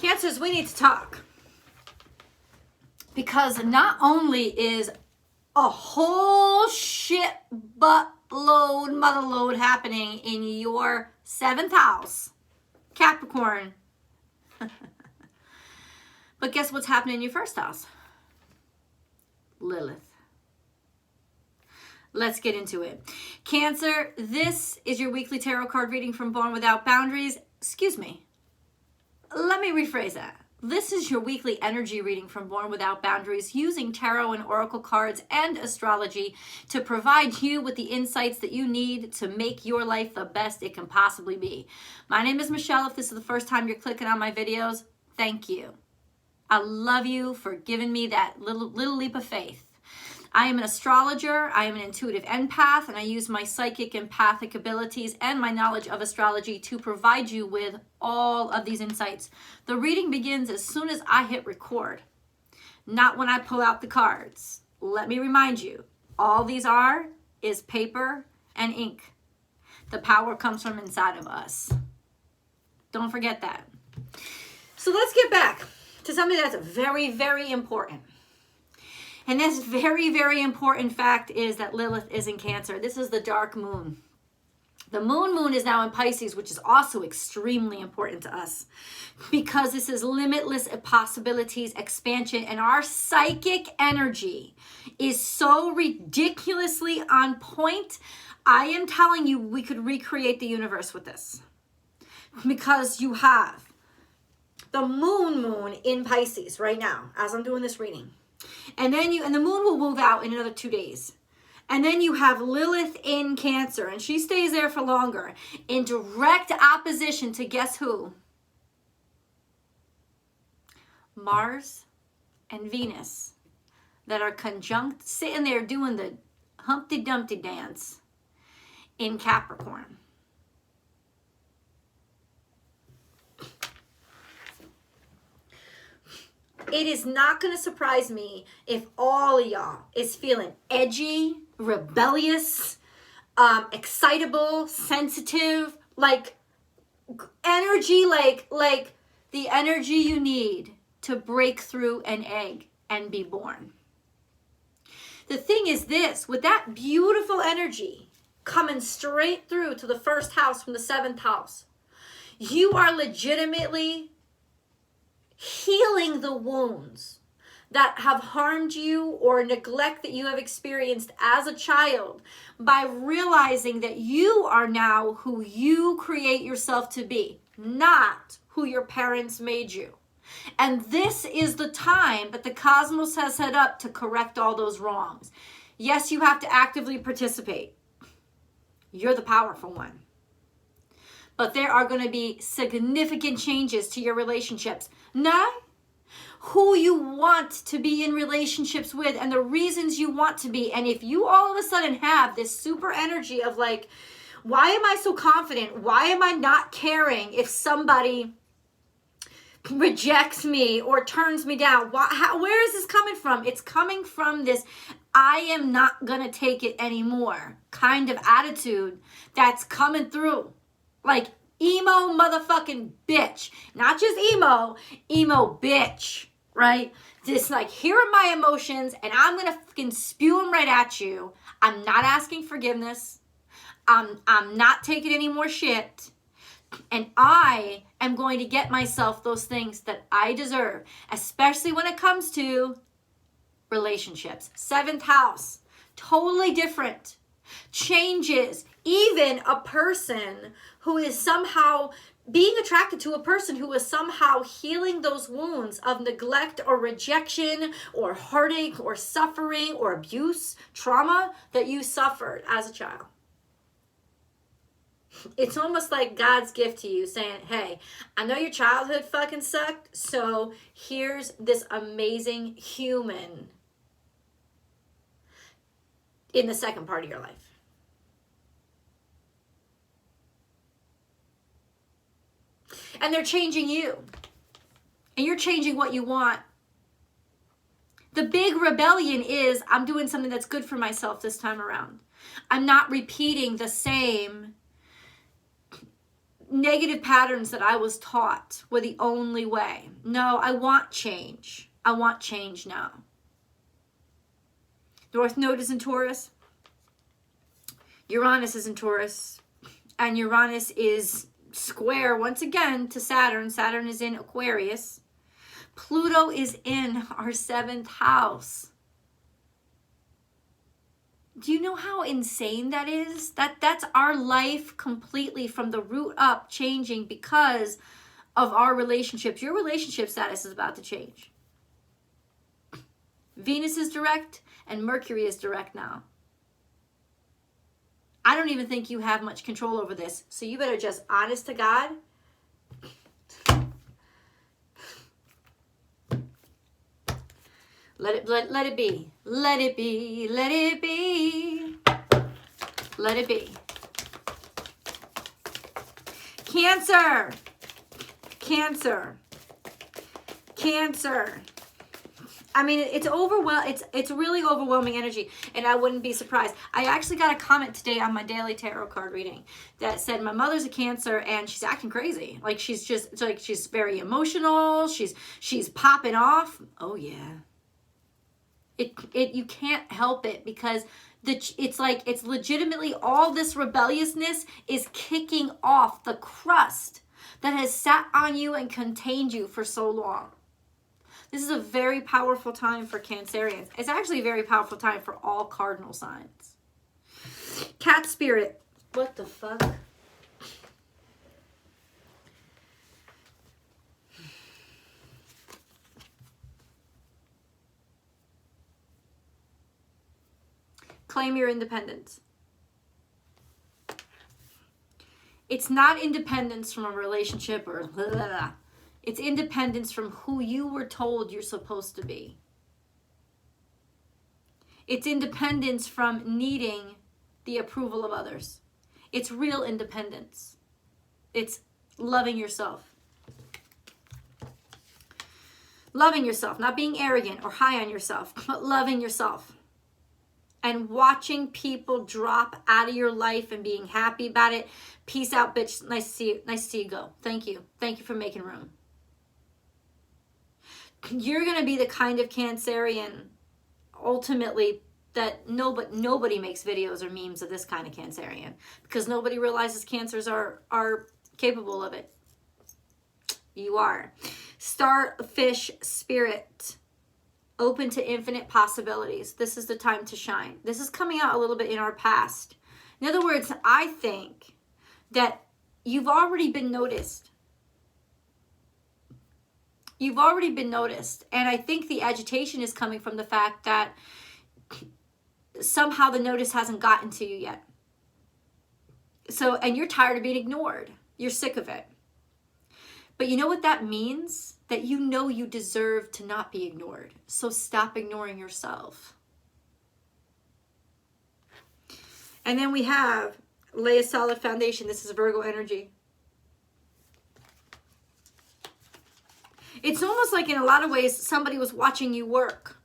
Cancers, we need to talk. Because not only is a whole shit buttload, motherload happening in your 7th house, Capricorn, but guess what's happening in your 1st house? Lilith. Let's get into it. Cancer, this is your weekly tarot card reading from Born Without Boundaries. Excuse me. Let me rephrase that. This is your weekly energy reading from Born Without Boundaries, using tarot and oracle cards and astrology to provide you with the insights that you need to make your life the best it can possibly be. My name is Michelle. If this is the first time you're clicking on my videos, thank you. I love you for giving me that little leap of faith. I am an astrologer, I am an intuitive empath, and I use my psychic empathic abilities and my knowledge of astrology to provide you with all of these insights. The reading begins as soon as I hit record, not when I pull out the cards. Let me remind you, all these is paper and ink. The power comes from inside of us. Don't forget that. So let's get back to something that's very, very important. And this very, very important fact is that Lilith is in Cancer. This is the dark moon. The moon is now in Pisces, which is also extremely important to us because this is limitless possibilities, expansion, and our psychic energy is so ridiculously on point. I am telling you, we could recreate the universe with this because you have the moon in Pisces right now as I'm doing this reading. And then the moon will move out in another 2 days. And then you have Lilith in Cancer, and she stays there for longer in direct opposition to guess who? Mars and Venus, that are conjunct, sitting there doing the Humpty Dumpty dance in Capricorn. It is not going to surprise me if all of y'all is feeling edgy, rebellious, excitable, sensitive, like energy, like the energy you need to break through an egg and be born. The thing is this, with that beautiful energy coming straight through to the 1st house from the 7th house, you are legitimately healing the wounds that have harmed you or neglect that you have experienced as a child by realizing that you are now who you create yourself to be, not who your parents made you. And this is the time that the cosmos has set up to correct all those wrongs. Yes, you have to actively participate. You're the powerful one. But there are going to be significant changes to your relationships. Not who you want to be in relationships with and the reasons you want to be. And if you all of a sudden have this super energy of like, why am I so confident? Why am I not caring if somebody rejects me or turns me down? Where is this coming from? It's coming from this I am not going to take it anymore kind of attitude that's coming through. Like emo motherfucking bitch. Not just emo bitch, right? Just like, here are my emotions and I'm going to fucking spew them right at you. I'm not asking forgiveness. I'm not taking any more shit. And I am going to get myself those things that I deserve, especially when it comes to relationships. 7th house, totally different. Changes. Even a person who is somehow being attracted to a person who is somehow healing those wounds of neglect or rejection or heartache or suffering or abuse, trauma that you suffered as a child. It's almost like God's gift to you saying, hey, I know your childhood fucking sucked, so here's this amazing human in the second part of your life. And they're changing you. And you're changing what you want. The big rebellion is, I'm doing something that's good for myself this time around. I'm not repeating the same negative patterns that I was taught were the only way. No, I want change. I want change now. North Node is in Taurus. Uranus is in Taurus. And Uranus is square once again to Saturn. Saturn is in Aquarius. Pluto is in our 7th house. Do you know how insane that is? That's our life completely from the root up changing because of our relationships. Your relationship status is about to change. Venus is direct and Mercury is direct now. I don't even think you have much control over this. So you better just, honest to God, let it be. Let it be. Let it be. Let it be. Cancer. Cancer. Cancer. I mean, it's really overwhelming energy, and I wouldn't be surprised. I actually got a comment today on my daily tarot card reading that said my mother's a Cancer and she's acting crazy. Like she's very emotional. She's popping off. Oh yeah. You can't help it because it's legitimately all this rebelliousness is kicking off the crust that has sat on you and contained you for so long. This is a very powerful time for Cancerians. It's actually a very powerful time for all cardinal signs. Cat spirit. What the fuck? Claim your independence. It's not independence from a relationship or blah, blah, blah. It's independence from who you were told you're supposed to be. It's independence from needing the approval of others. It's real independence. It's loving yourself. Loving yourself, not being arrogant or high on yourself, but loving yourself. And watching people drop out of your life and being happy about it. Peace out, bitch. Nice to see you. Nice to see you go. Thank you. Thank you for making room. You're going to be the kind of Cancerian, ultimately, that nobody makes videos or memes of this kind of Cancerian. Because nobody realizes Cancers are capable of it. You are. Starfish spirit. Open to infinite possibilities. This is the time to shine. This is coming out a little bit in our past. In other words, I think that you've already been noticed. You've already been noticed. And I think the agitation is coming from the fact that somehow the notice hasn't gotten to you yet. And you're tired of being ignored. You're sick of it. But you know what that means? That you know you deserve to not be ignored. So stop ignoring yourself. And then we have lay a solid foundation. This is Virgo energy. It's almost like in a lot of ways somebody was watching you work.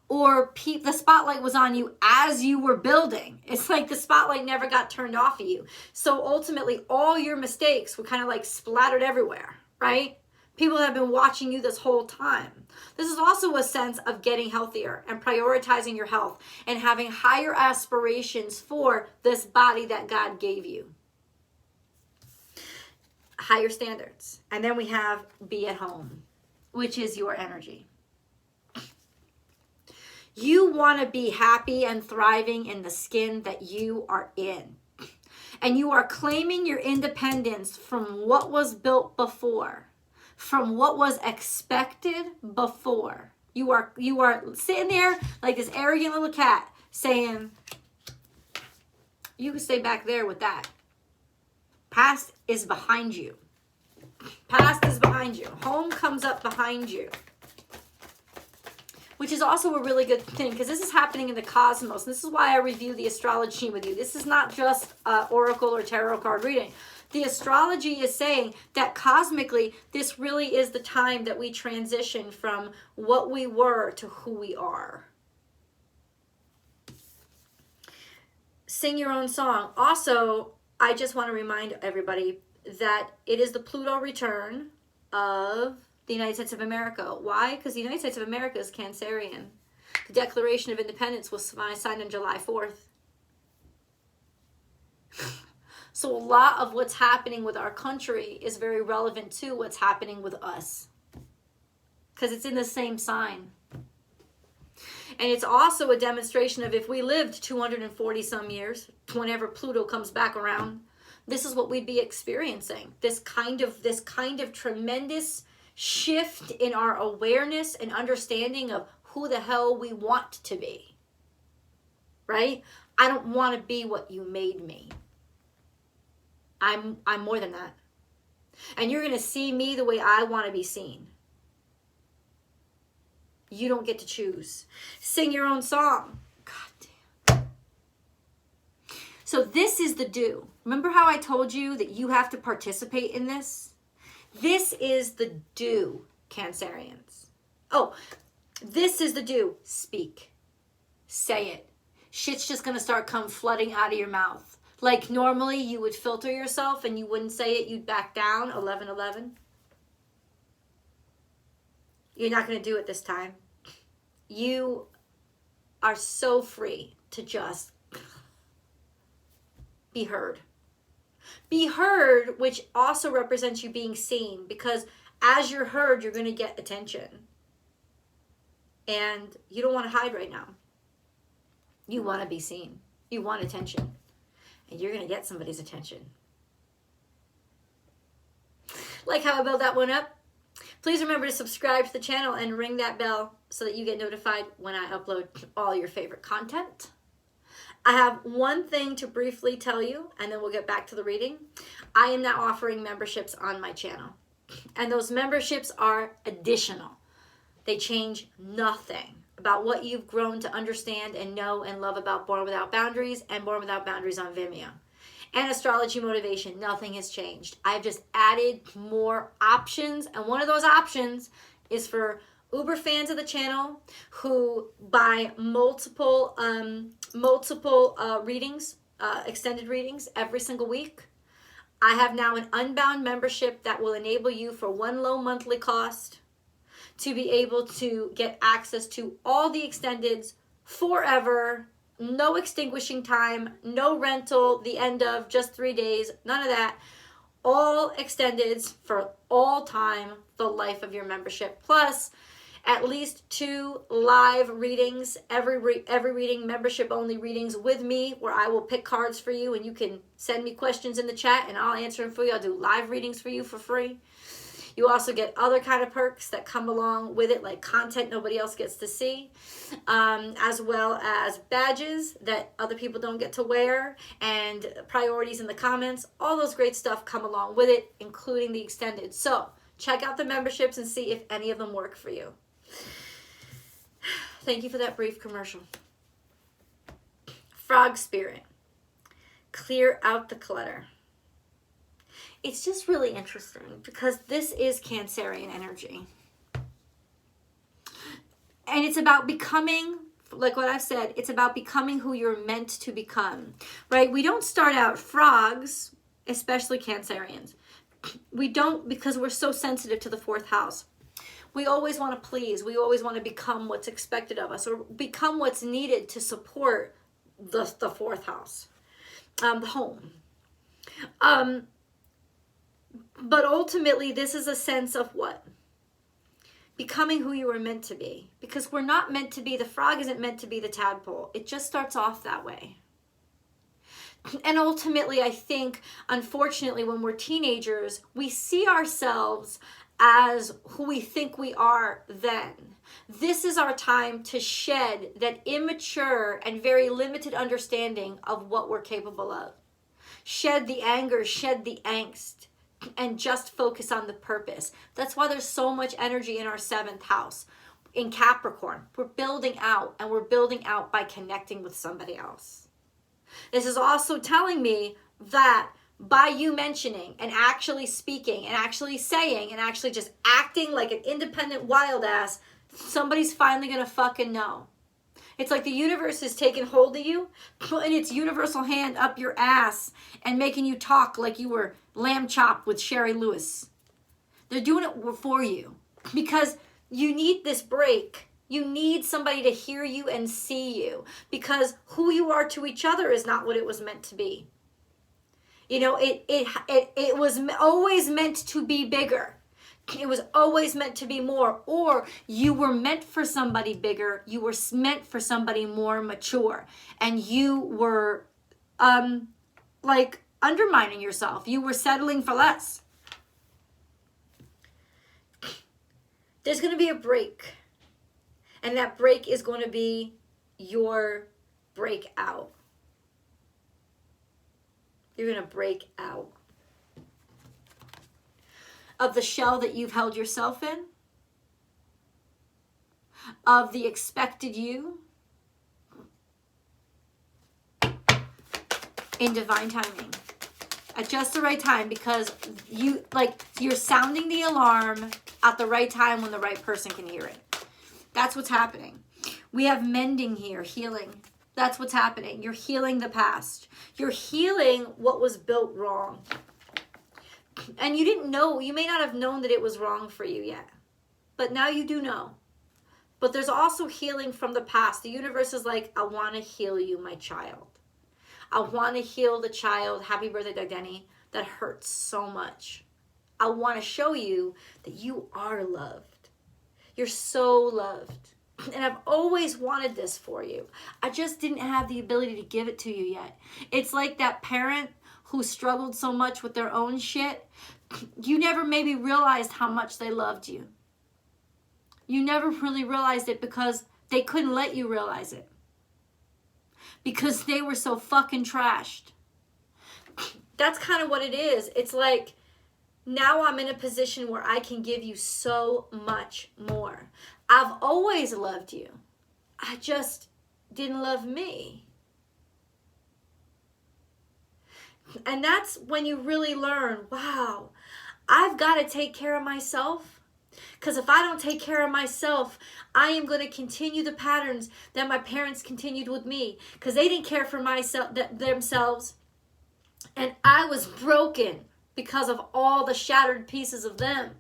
Or the spotlight was on you as you were building. It's like the spotlight never got turned off of you. So ultimately all your mistakes were kind of like splattered everywhere, right? People have been watching you this whole time. This is also a sense of getting healthier and prioritizing your health and having higher aspirations for this body that God gave you. Higher standards. And then we have be at home, which is your energy. You want to be happy and thriving in the skin that you are in. And you are claiming your independence from what was built before. From what was expected before. You are sitting there like this arrogant little cat saying, you can stay back there with that. Past is behind you. Past is behind you. Home comes up behind you. Which is also a really good thing because this is happening in the cosmos. And this is why I review the astrology with you. This is not just oracle or tarot card reading. The astrology is saying that cosmically, this really is the time that we transition from what we were to who we are. Sing your own song. Also, I just want to remind everybody, that it is the Pluto return of the United States of America. Why? Because the United States of America is Cancerian. The Declaration of Independence was signed on July 4th. So a lot of what's happening with our country is very relevant to what's happening with us. Because it's in the same sign. And it's also a demonstration of if we lived 240 some years, whenever Pluto comes back around, this is what we'd be experiencing. This kind of tremendous shift in our awareness and understanding of who the hell we want to be. Right? I don't want to be what you made me. I'm more than that. And you're going to see me the way I want to be seen. You don't get to choose. Sing your own song. God damn. So this is the do. Remember how I told you that you have to participate in this? This is the do, Cancerians. Oh, this is the do. Speak. Say it. Shit's just going to start come flooding out of your mouth. Like normally you would filter yourself and you wouldn't say it, you'd back down, 11-11. You're not going to do it this time. You are so free to just be heard. Be heard, which also represents you being seen, because as you're heard, you're going to get attention. And you don't want to hide right now. You want to be seen. You want attention. And you're going to get somebody's attention. Like how I built that one up? Please remember to subscribe to the channel and ring that bell so that you get notified when I upload all your favorite content. I have one thing to briefly tell you, and then we'll get back to the reading. I am now offering memberships on my channel. And those memberships are additional. They change nothing about what you've grown to understand and know and love about Born Without Boundaries and Born Without Boundaries on Vimeo. And Astrology Motivation, nothing has changed. I've just added more options, and one of those options is for Uber fans of the channel who buy multiple readings, extended readings every single week. I have now an Unbound membership that will enable you for one low monthly cost to be able to get access to all the extendeds forever. No extinguishing time, no rental, the end of just 3 days, none of that. All extendeds for all time, the life of your membership. Plus, at least 2 live readings, every reading, membership only readings with me, where I will pick cards for you and you can send me questions in the chat and I'll answer them for you. I'll do live readings for you for free. You also get other kind of perks that come along with it, like content nobody else gets to see, as well as badges that other people don't get to wear, and priorities in the comments. All those great stuff come along with it, including the extended. So check out the memberships and see if any of them work for you. Thank you for that brief commercial. Frog Spirit. Clear out the clutter. It's just really interesting because this is Cancerian energy. And it's about becoming, like what I've said, it's about becoming who you're meant to become, right? We don't start out frogs, especially Cancerians. We don't, because we're so sensitive to the 4th house. We always want to please. We always want to become what's expected of us or become what's needed to support the 4th house, the home. But ultimately, this is a sense of what? Becoming who you were meant to be. Because we're not meant to be, the frog isn't meant to be the tadpole. It just starts off that way. And ultimately, I think, unfortunately, when we're teenagers, we see ourselves as who we think we are then. This is our time to shed that immature and very limited understanding of what we're capable of. Shed the anger, shed the angst, and just focus on the purpose. That's why there's so much energy in our 7th house. In Capricorn, we're building out, and we're building out by connecting with somebody else. This is also telling me that by you mentioning and actually speaking and actually saying and actually just acting like an independent wild ass, somebody's finally going to fucking know. It's like the universe is taking hold of you, putting its universal hand up your ass and making you talk like you were lamb chopped with Sherry Lewis. They're doing it for you because you need this break. You need somebody to hear you and see you, because who you are to each other is not what it was meant to be. You know, it was always meant to be bigger. It was always meant to be more. Or you were meant for somebody bigger. You were meant for somebody more mature. And you were like undermining yourself. You were settling for less. There's going to be a break. And that break is going to be your breakout. You're going to break out of the shell that you've held yourself in, of the expected you, in divine timing. At just the right time, because you're sounding the alarm at the right time when the right person can hear it. That's what's happening. We have mending here, healing. That's what's happening. You're healing the past. You're healing what was built wrong. And you didn't know, you may not have known that it was wrong for you yet. But now you do know. But there's also healing from the past. The universe is like, I want to heal you, my child. I want to heal the child, happy birthday, Dagdeni, that hurts so much. I want to show you that you are loved. You're so loved. And I've always wanted this for you. I just didn't have the ability to give it to you yet. It's like that parent who struggled so much with their own shit. You never maybe realized how much they loved you. You never really realized it because they couldn't let you realize it. Because they were so fucking trashed. That's kind of what it is. It's like, now I'm in a position where I can give you so much more. I've always loved you. I just didn't love me. And that's when you really learn, wow, I've got to take care of myself. Because if I don't take care of myself, I am going to continue the patterns that my parents continued with me. Because they didn't care for themselves. And I was broken because of all the shattered pieces of them.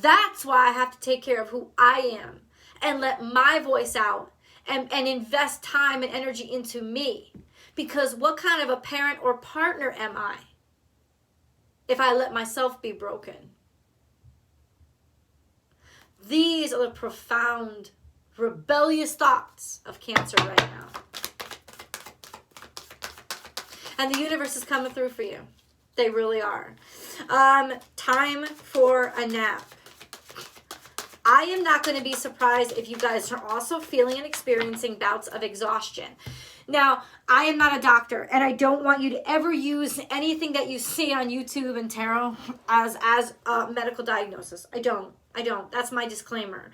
That's why I have to take care of who I am and let my voice out and invest time and energy into me. Because what kind of a parent or partner am I if I let myself be broken? These are the profound, rebellious thoughts of Cancer right now. And the universe is coming through for you. They really are. Time for a nap. I am not going to be surprised if you guys are also feeling and experiencing bouts of exhaustion. Now, I am not a doctor, and I don't want you to ever use anything that you see on YouTube and tarot as a medical diagnosis. I don't. That's my disclaimer.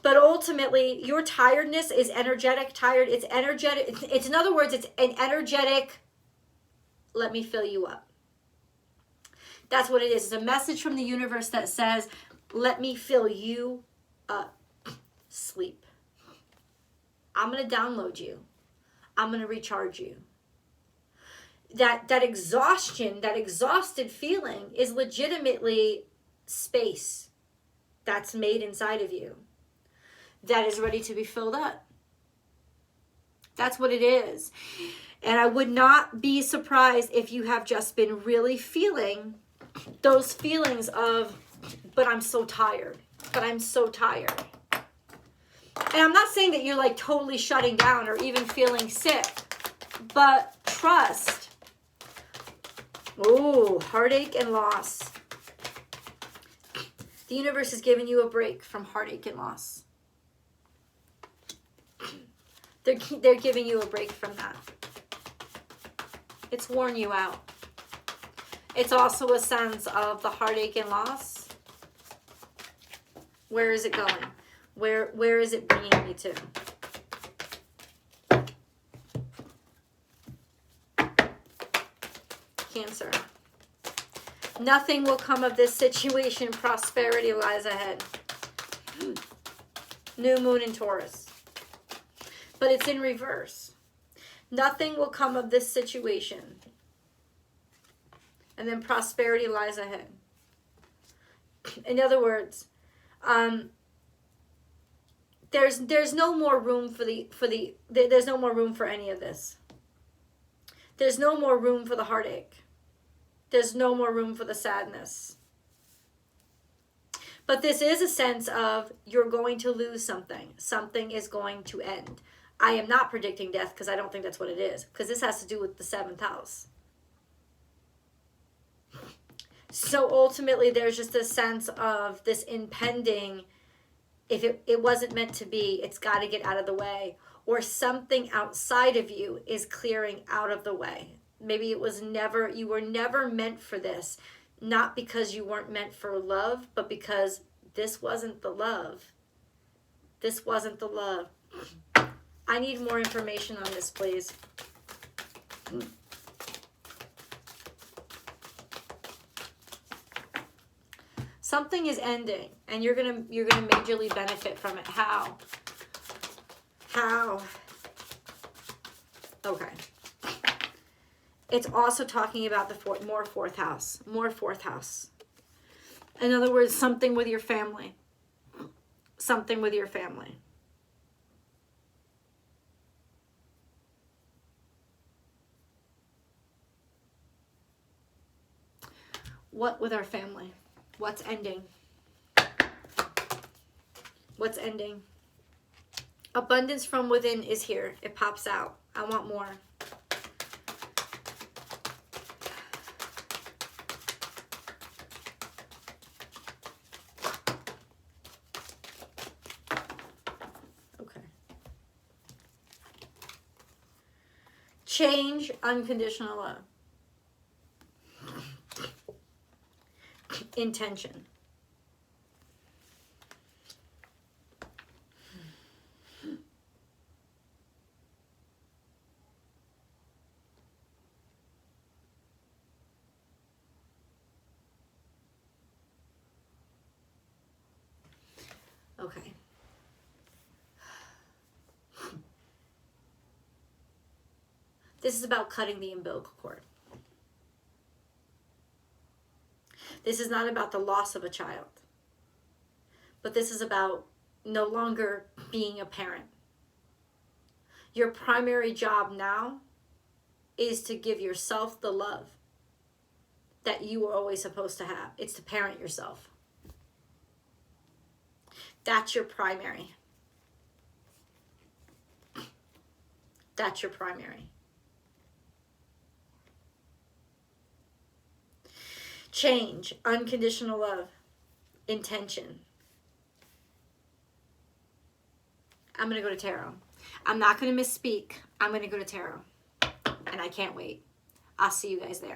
But ultimately, your tiredness is energetic. Tired. It's energetic. It's in other words, it's an energetic, let me fill you up. That's what it is. It's a message from the universe that says, let me fill you up. Sleep. I'm going to download you. I'm going to recharge you. That exhaustion, that exhausted feeling is legitimately space that's made inside of you that is ready to be filled up. That's what it is. And I would not be surprised if you have just been really feeling those feelings of, but I'm so tired. But I'm so tired. And I'm not saying that you're like totally shutting down or even feeling sick. But trust. Ooh, heartache and loss. The universe is giving you a break from heartache and loss. They're giving you a break from that. It's worn you out. It's also a sense of the heartache and loss. Where is it going? Where is it bringing me to? Cancer. Nothing will come of this situation. Prosperity lies ahead. New moon in Taurus. but it's in reverse. Nothing will come of this situation. And then prosperity lies ahead. In other words, there's no more room there's no more room for any of this. There's no more room for the heartache. There's no more room for the sadness. But this is a sense of you're going to lose something. Something is going to end. I am not predicting death because I don't think that's what it is. Because this has to do with the 7th house. So ultimately there's just a sense of this impending, if it wasn't meant to be, it's got to get out of the way. Or something outside of you is clearing out of the way. Maybe you were never meant for this. Not because you weren't meant for love, but because this wasn't the love. This wasn't the love. I need more information on this, please. Something is ending, and you're gonna majorly benefit from it. How? Okay. It's also talking about the more fourth house. In other words, something with your family. Something with your family. What with our family? What's ending? What's ending? Abundance from within is here. It pops out. I want more. Okay. Change, unconditional love. Intention. Okay. This is about cutting the umbilical cord. This is not about the loss of a child, but this is about no longer being a parent. Your primary job now is to give yourself the love that you were always supposed to have. It's to parent yourself. That's your primary. That's your primary. Change, unconditional love, intention. I'm going to go to tarot. I'm not going to misspeak. I'm going to go to tarot. And I can't wait. I'll see you guys there.